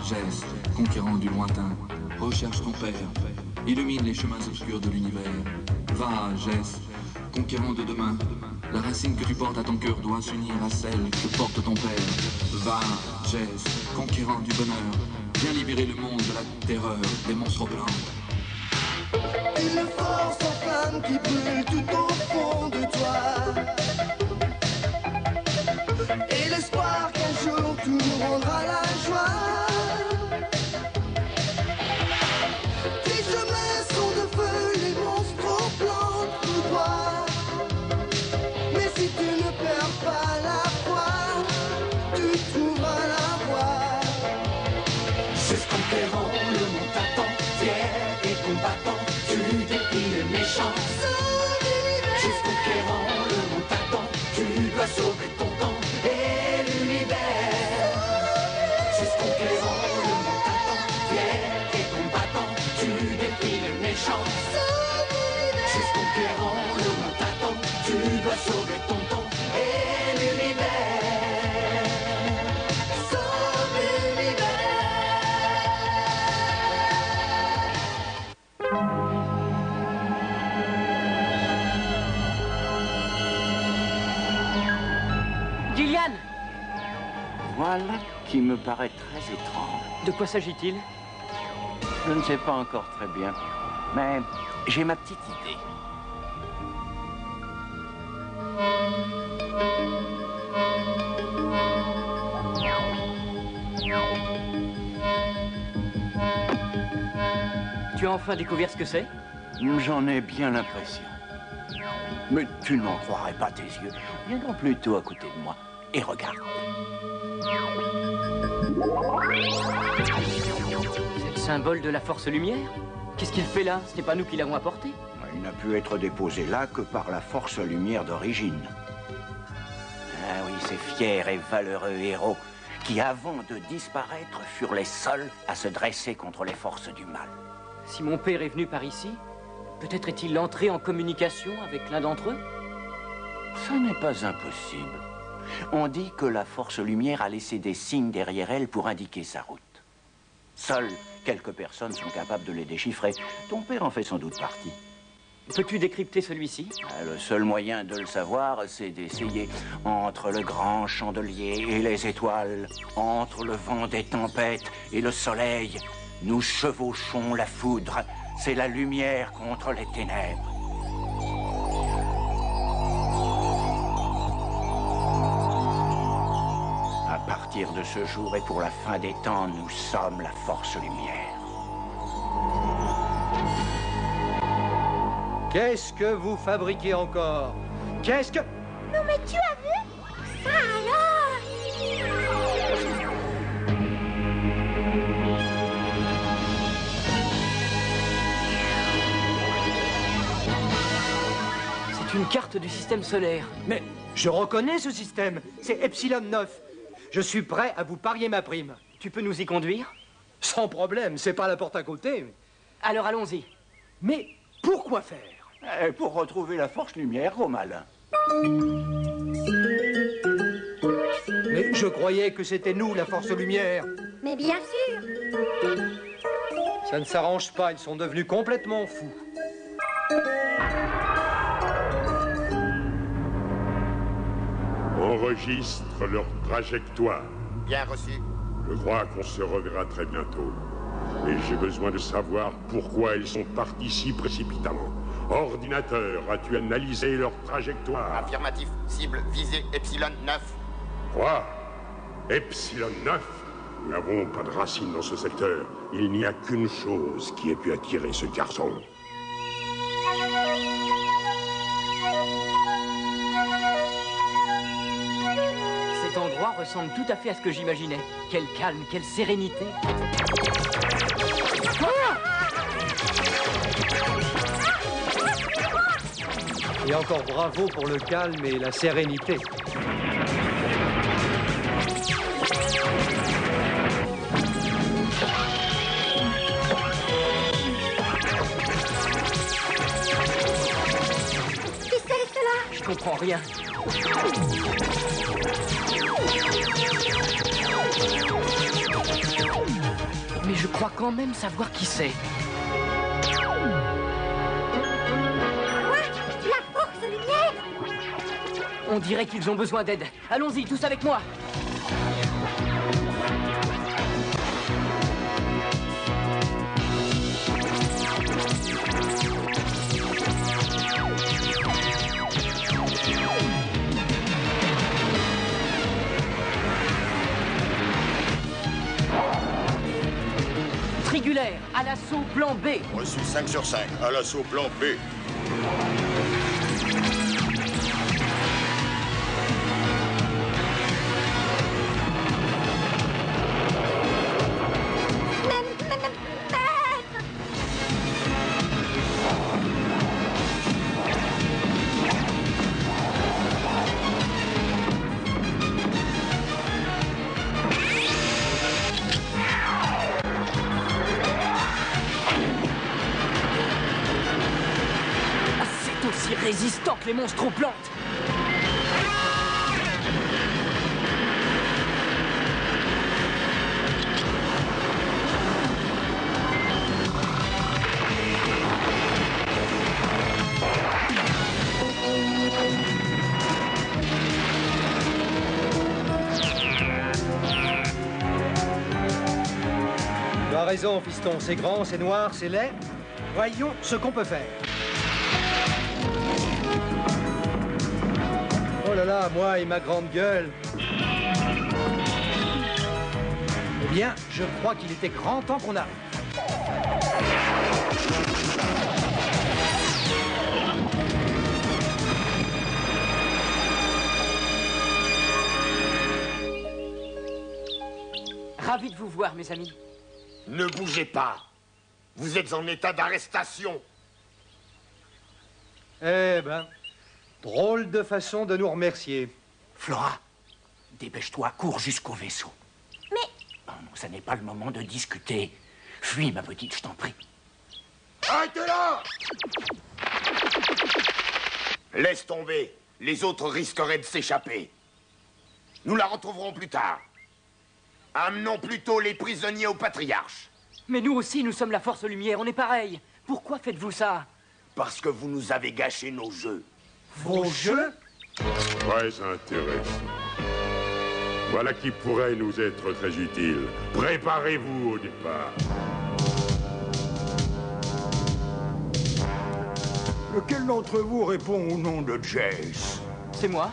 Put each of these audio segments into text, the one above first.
geste, conquérant du lointain. Recherche ton père, illumine les chemins obscurs de l'univers. Va, geste, conquérant de demain. La racine que tu portes à ton cœur doit s'unir à celle que porte ton père. Va, geste, conquérant du bonheur. Viens libérer le monde de la terreur des monstres blancs. Une force en flamme qui brûle tout au fond de toi. Et l'espoir qu'un jour tout nous rendra la joie. Tes chemins sont de feu, les monstres au plan tout droit. Mais si tu ne perds pas la foi, tu trouveras la voie. C'est ce conquérant, le monde t'attend, fier et combattant. Tu défies les méchants. Juste conquérant, le monde t'attend. Tu dois sauver ton temps et l'univers. Juste conquérant, le monde t'attend. Fier et combattant, tu défies les méchants. Juste conquérant, le monde t'attend. Tu dois sauver ton temps et l'univers. Sauve l'univers. Gillian! Voilà qui me paraît très étrange. De quoi s'agit-il? Je ne sais pas encore très bien, mais j'ai ma petite idée. Tu as enfin découvert ce que c'est? J'en ai bien l'impression. Mais tu n'en croirais pas tes yeux. Viens donc plutôt à côté de moi et regarde. C'est le symbole de la force lumière? Qu'est-ce qu'il fait là? Ce n'est pas nous qui l'avons apporté. Il n'a pu être déposé là que par la force lumière d'origine. Ah oui, ces fiers et valeureux héros qui, avant de disparaître, furent les seuls à se dresser contre les forces du mal. Si mon père est venu par ici, peut-être est-il entré en communication avec l'un d'entre eux? Ce n'est pas impossible. On dit que la force lumière a laissé des signes derrière elle pour indiquer sa route. Seules quelques personnes sont capables de les déchiffrer. Ton père en fait sans doute partie. Peux-tu décrypter celui-ci? Le seul moyen de le savoir, c'est d'essayer. Entre le grand chandelier et les étoiles, entre le vent des tempêtes et le soleil, nous chevauchons la foudre. C'est la lumière contre les ténèbres. À partir de ce jour et pour la fin des temps, nous sommes la force lumière. Qu'est-ce que vous fabriquez encore? Qu'est-ce que... Non mais tu as vu? Ça alors? C'est une carte du système solaire. Mais je reconnais ce système. C'est Epsilon 9. Je suis prêt à vous parier ma prime. Tu peux nous y conduire? Sans problème, c'est pas la porte à côté. Alors allons-y. Mais pourquoi faire? Pour retrouver la force lumière, gros malin. Mais je croyais que c'était nous, la force lumière. Mais bien sûr. Ça ne s'arrange pas, ils sont devenus complètement fous. Enregistre leur trajectoire. Bien reçu. Je crois qu'on se reverra très bientôt. Mais j'ai besoin de savoir pourquoi ils sont partis si précipitamment. Ordinateur, as-tu analysé leur trajectoire? Affirmatif. Cible visée Epsilon 9. Quoi? Epsilon 9? Nous n'avons pas de racines dans ce secteur. Il n'y a qu'une chose qui ait pu attirer ce garçon. Cet endroit ressemble tout à fait à ce que j'imaginais. Quel calme, quelle sérénité. Et encore bravo pour le calme et la sérénité. Je comprends rien. Mais je crois quand même savoir qui c'est. Quoi? La force lumière? On dirait qu'ils ont besoin d'aide. Allons-y, tous avec moi. Trigulaire, à l'assaut plan B. Reçu 5 sur 5. À l'assaut plan B. Aussi résistant que les monstres aux plantes. Tu as raison, fiston. C'est grand, c'est noir, c'est laid. Voyons ce qu'on peut faire. Oh là là, moi et ma grande gueule. Eh bien, je crois qu'il était grand temps qu'on arrive. Ravi de vous voir, mes amis. Ne bougez pas. Vous êtes en état d'arrestation. Eh ben, drôle de façon de nous remercier. Flora, dépêche-toi, cours jusqu'au vaisseau. Mais... Oh non, ça n'est pas le moment de discuter. Fuis, ma petite, je t'en prie. Arrêtez-la! Laisse tomber. Les autres risqueraient de s'échapper. Nous la retrouverons plus tard. Amenons plutôt les prisonniers au patriarche. Mais nous aussi, nous sommes la Force Lumière, on est pareil. Pourquoi faites-vous ça? Parce que vous nous avez gâché nos jeux. Vos jeux? Très intéressant. Voilà qui pourrait nous être très utile. Préparez-vous au départ. Lequel d'entre vous répond au nom de Jace? C'est moi.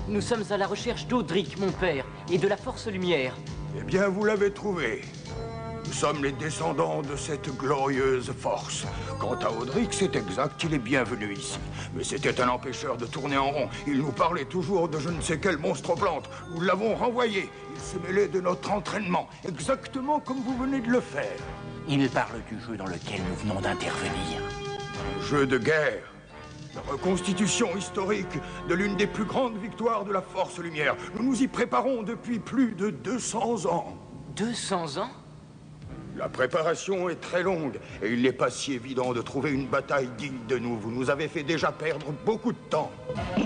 Nous sommes à la recherche d'Audric, mon père, et de la Force Lumière. Eh bien, vous l'avez trouvé. Nous sommes les descendants de cette glorieuse force. Quant à Audric, c'est exact, il est bienvenu ici. Mais c'était un empêcheur de tourner en rond. Il nous parlait toujours de je ne sais quel monstre plante. Nous l'avons renvoyé. Il se mêlait de notre entraînement, exactement comme vous venez de le faire. Il parle du jeu dans lequel nous venons d'intervenir. Un jeu de guerre. La reconstitution historique de l'une des plus grandes victoires de la Force Lumière. Nous nous y préparons depuis plus de 200 ans. 200 ans? La préparation est très longue et il n'est pas si évident de trouver une bataille digne de nous. Vous nous avez fait déjà perdre beaucoup de temps. Vous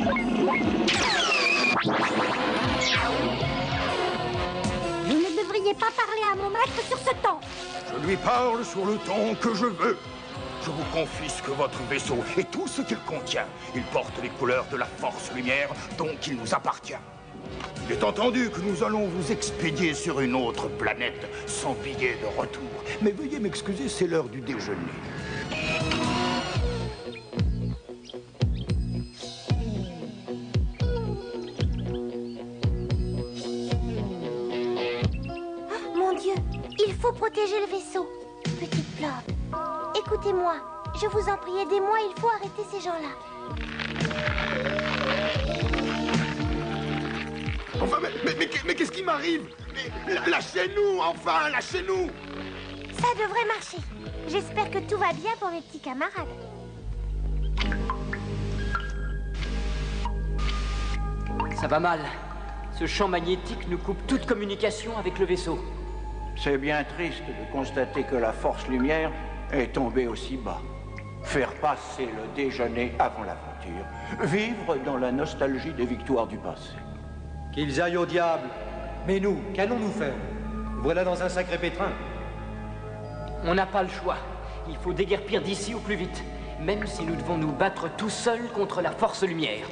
ne devriez pas parler à mon maître sur ce temps. Je lui parle sur le ton que je veux. Je vous confisque votre vaisseau et tout ce qu'il contient. Il porte les couleurs de la Force Lumière, donc il nous appartient. Il est entendu que nous allons vous expédier sur une autre planète, sans billet de retour. Mais veuillez m'excuser, c'est l'heure du déjeuner. Oh, mon Dieu, il faut protéger le vaisseau. Petite plante, écoutez-moi. Je vous en prie, aidez-moi, il faut arrêter ces gens-là. Enfin, mais qu'est-ce qui m'arrive? Lâchez-nous, enfin, lâchez-nous! Ça devrait marcher. J'espère que tout va bien pour mes petits camarades. Ça va mal. Ce champ magnétique nous coupe toute communication avec le vaisseau. C'est bien triste de constater que la Force Lumière est tombée aussi bas. Faire passer le déjeuner avant l'aventure. Vivre dans la nostalgie des victoires du passé. Qu'ils aillent au diable. Mais nous, qu'allons-nous faire? Voilà dans un sacré pétrin. On n'a pas le choix. Il faut déguerpir d'ici au plus vite. Même si nous devons nous battre tout seuls contre la force lumière.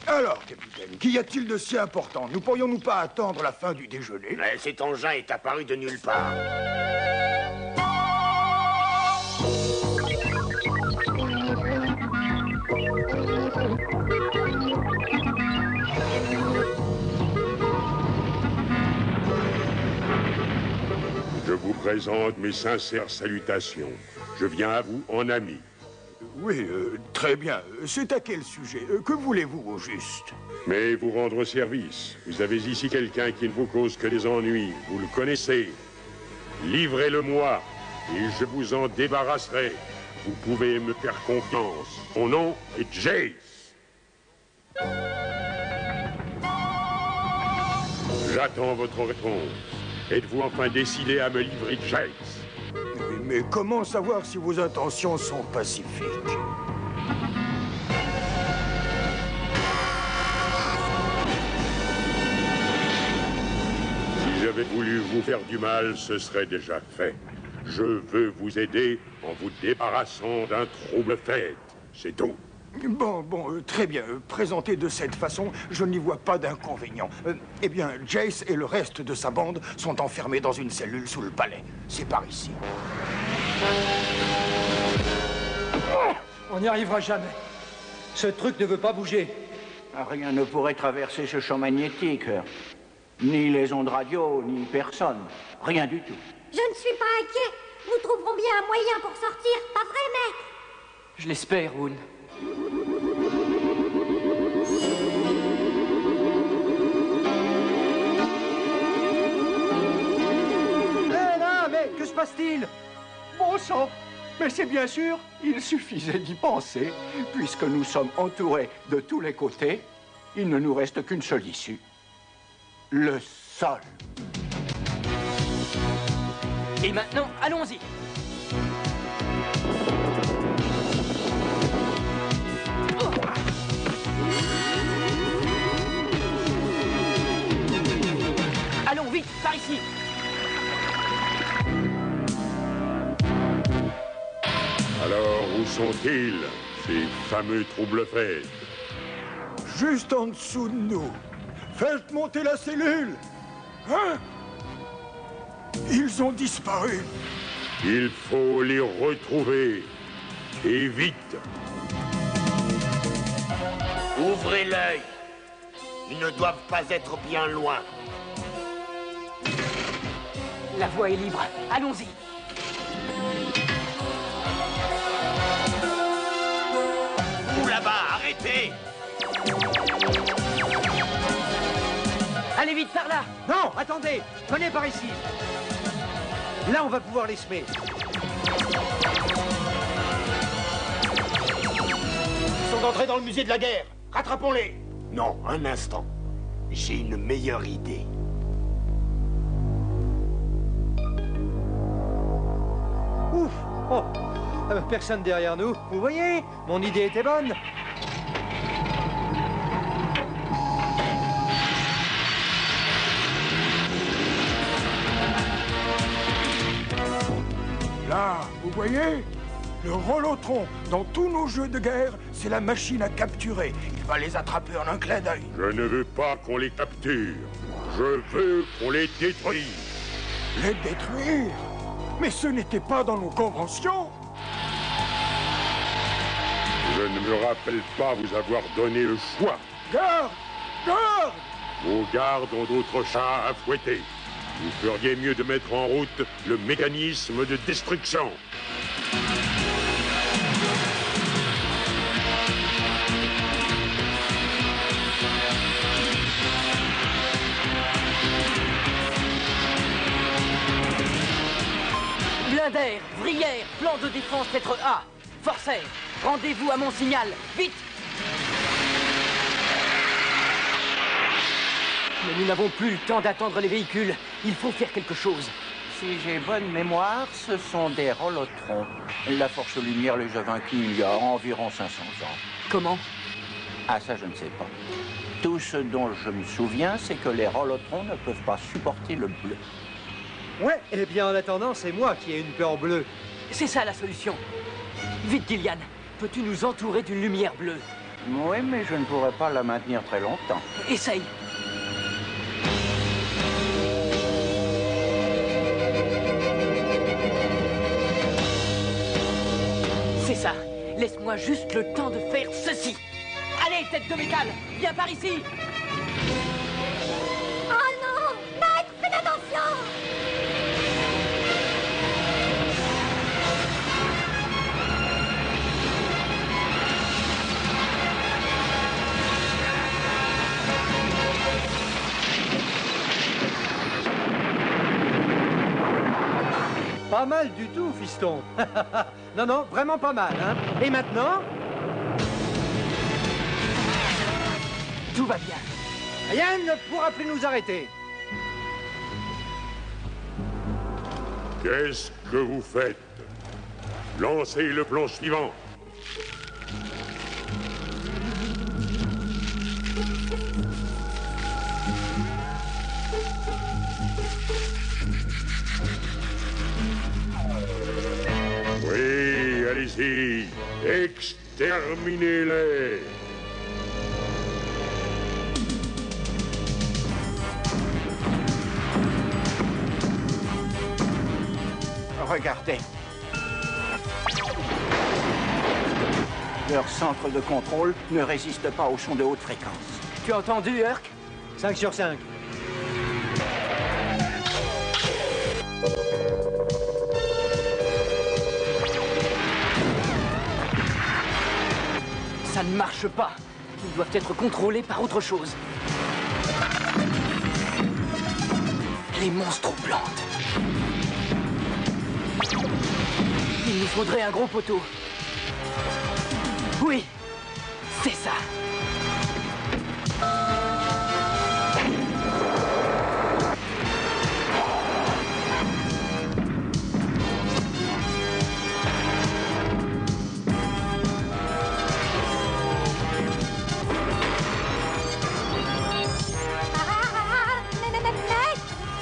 Alors, capitaine, qu'y a-t-il de si important? Nous pourrions-nous pas attendre la fin du déjeuner? Mais cet engin est apparu de nulle part. Je vous présente mes sincères salutations. Je viens à vous en ami. Oui, très bien. C'est à quel sujet? Que voulez-vous au juste? Mais vous rendre service. Vous avez ici quelqu'un qui ne vous cause que des ennuis. Vous le connaissez. Livrez-le-moi et je vous en débarrasserai. Vous pouvez me faire confiance. Mon nom est Jace. J'attends votre réponse. Êtes-vous enfin décidé à me livrer Jace? Mais comment savoir si vos intentions sont pacifiques? Si j'avais voulu vous faire du mal, ce serait déjà fait. Je veux vous aider en vous débarrassant d'un trouble fait. C'est tout. Bon, très bien. Présenté de cette façon, je n'y vois pas d'inconvénient. Eh bien, Jace et le reste de sa bande sont enfermés dans une cellule sous le palais. C'est par ici. On n'y arrivera jamais. Ce truc ne veut pas bouger. Rien ne pourrait traverser ce champ magnétique. Ni les ondes radio, ni personne. Rien du tout. Je ne suis pas inquiet. Nous trouverons bien un moyen pour sortir, pas vrai, maître? Je l'espère, Woon. Hé là, mais que se passe-t-il? Bon sang! Mais c'est bien sûr, il suffisait d'y penser. Puisque nous sommes entourés de tous les côtés, il ne nous reste qu'une seule issue. Le sol. Et maintenant, allons-y. Allons, vite, par ici. Alors, où sont-ils, ces fameux troubles-faits? Juste en dessous de nous. Faites monter la cellule. Hein? Ils ont disparu. Il faut les retrouver. Et vite. Ouvrez l'œil. Ils ne doivent pas être bien loin. La voie est libre. Allons-y. Vous là-bas, arrêtez! Allez vite par là. Non, attendez. Venez par ici. Là, on va pouvoir les semer. Ils sont entrés dans le musée de la guerre. Rattrapons-les. Non, un instant. J'ai une meilleure idée. Ouf. Oh. Personne derrière nous. Vous voyez? Mon idée était bonne. Là, vous voyez? Le Rolotron, dans tous nos jeux de guerre, c'est la machine à capturer. Il va les attraper en un clin d'œil. Je ne veux pas qu'on les capture. Je veux qu'on les détruise. Les détruire? Mais ce n'était pas dans nos conventions. Je ne me rappelle pas vous avoir donné le choix. Garde! Garde! Vos gardes ont d'autres chats à fouetter. Vous feriez mieux de mettre en route le mécanisme de destruction. Blindère, Vrière, plan de défense lettre A. Forcer, rendez-vous à mon signal. Vite! Mais nous n'avons plus le temps d'attendre les véhicules. Il faut faire quelque chose. Si j'ai bonne mémoire, ce sont des Rolotrons. La force lumière les a vaincus il y a environ 500 ans. Comment? Ah, ça, je ne sais pas. Tout ce dont je me souviens, c'est que les Rolotrons ne peuvent pas supporter le bleu. Ouais, eh bien en attendant, c'est moi qui ai une peur bleue. C'est ça la solution. Vite, Gillian, peux-tu nous entourer d'une lumière bleue? Oui, mais je ne pourrai pas la maintenir très longtemps. Essaye. C'est ça. Laisse-moi juste le temps de faire ceci. Allez, tête de métal, viens par ici. Oh non! Maître, faites attention! Pas mal du tout, fiston. Non, non, vraiment pas mal, hein. Et maintenant? Tout va bien. Rien ne pourra plus nous arrêter. Qu'est-ce que vous faites? Lancez le plan suivant. Oui, allez-y. Exterminez-les. Regardez. Leur centre de contrôle ne résiste pas aux sons de haute fréquence. Tu as entendu, Herc? 5 sur 5. Ça ne marche pas. Ils doivent être contrôlés par autre chose. Les monstroplantes. Il nous faudrait un gros poteau. Oui, c'est ça.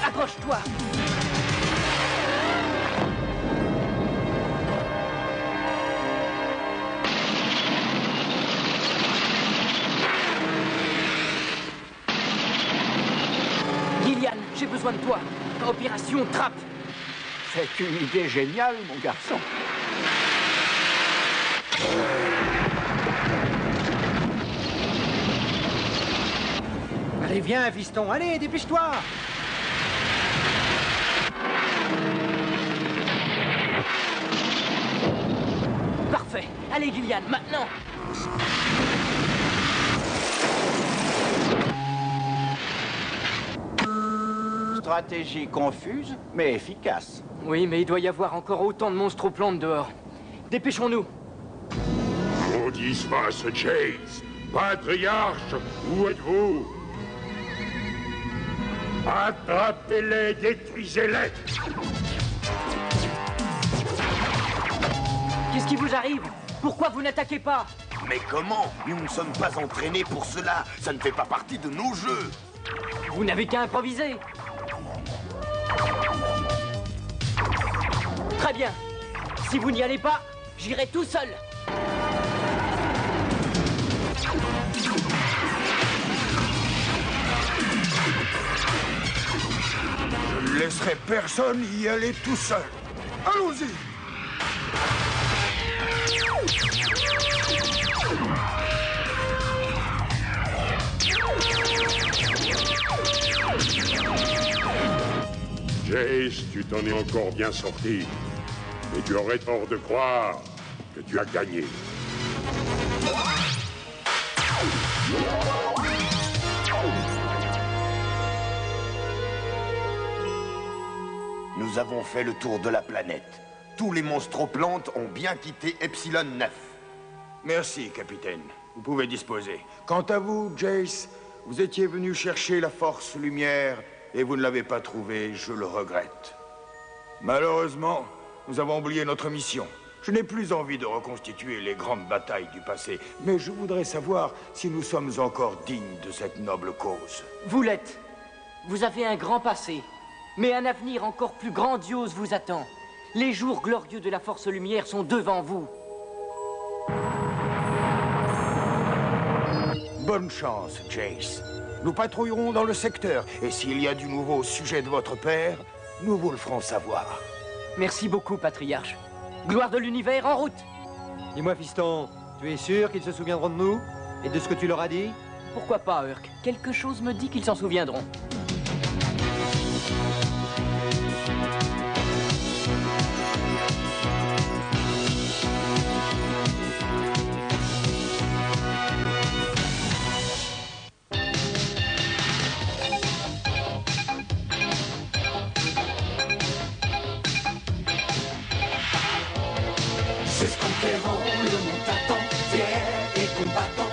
Accroche-toi. Gillian, j'ai besoin de toi. Opération Trappe. C'est une idée géniale, mon garçon. Allez, viens, fiston. Allez, dépêche-toi. Parfait. Allez, Gillian, maintenant. Stratégie confuse, mais efficace. Oui, mais il doit y avoir encore autant de monstroplantes dehors. Dépêchons-nous. Maudit soit ce Chase. Patriarche, où êtes-vous? Attrapez-les, détruisez-les. Qu'est-ce qui vous arrive? Pourquoi vous n'attaquez pas? Mais comment? Nous ne sommes pas entraînés pour cela. Ça ne fait pas partie de nos jeux. Vous n'avez qu'à improviser. Très bien. Si vous n'y allez pas, j'irai tout seul. Je ne laisserai personne y aller tout seul. Allons-y! Jace, tu t'en es encore bien sorti. Mais tu aurais tort de croire que tu as gagné. Nous avons fait le tour de la planète. Tous les monstroplantes ont bien quitté Epsilon 9. Merci, capitaine. Vous pouvez disposer. Quant à vous, Jace, vous étiez venu chercher la force lumière et vous ne l'avez pas trouvée, je le regrette. Malheureusement, nous avons oublié notre mission. Je n'ai plus envie de reconstituer les grandes batailles du passé, mais je voudrais savoir si nous sommes encore dignes de cette noble cause. Vous l'êtes. Vous avez un grand passé. Mais un avenir encore plus grandiose vous attend. Les jours glorieux de la Force Lumière sont devant vous. Bonne chance, Jace. Nous patrouillerons dans le secteur, et s'il y a du nouveau au sujet de votre père, nous vous le ferons savoir. Merci beaucoup, Patriarche. Gloire de l'univers, en route! Dis-moi, fiston, tu es sûr qu'ils se souviendront de nous? Et de ce que tu leur as dit? Pourquoi pas, Urk? Quelque chose me dit qu'ils s'en souviendront. C'est ce qu'on fait, le monde t'attend, fier et combattant.